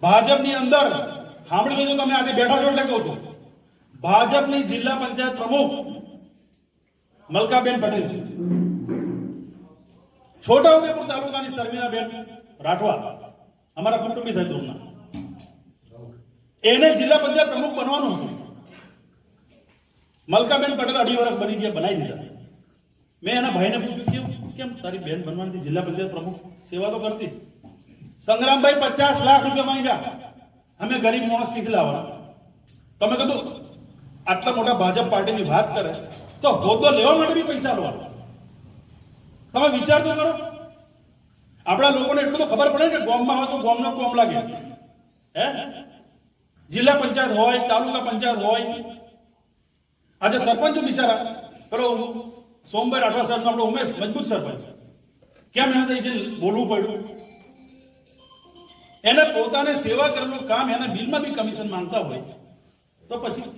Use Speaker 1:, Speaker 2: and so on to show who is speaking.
Speaker 1: ભાજપની અંદર સાંભળી લેજો, તમે આજે બેઠા છો એટલે કહું છું, ભાજપની જિલ્લા પંચાયત પ્રમુખ મલકાબેન પટેલ છે, છોટાઉદેપુર તાલુકાની શર્મિલાબેન રાઠવા અમારા કુટુંબી થાય તોમના, એને જિલ્લા પંચાયત પ્રમુખ બનવાનું હતું. મલકાબેન પટેલ 2.5 વર્ષ બની ગયા, બનાવી દીધા. મેં એના ભાઈને પૂછ્યું કેમ તારી બેન બનવાની જિલ્લા પંચાયત પ્રમુખ, સેવા તો કરતી. સંગ્રામભાઈ 50 લાખ રૂપિયા માંગ્યા. અમે ગરીબ માણસ કીધી લાવવાના. તમે કીધું આટલા મોટા ભાજપ પાર્ટીની વાત કરે તો હોદ્દો લેવા માટે બી પૈસા લેવા. તમે વિચાર તો કરો. આપણા લોકોને એટલું તો ખબર પડે કે ગામમાં હોય તો ગામનો કોમ લાગે. હે જિલ્લા પંચાયત હોય, તાલુકા પંચાયત હોય, આજે સરપંચ બિચારા પેલો સોમભાઈ રાઠવા સાહેબ આપણો ઉમેશ મજબૂત સરપંચ, કેમ એને બોલવું પડ્યું? એને પોતાને સેવા કરેલું કામ, એના બિલમાં બી કમિશન માંગતા હોય તો પછી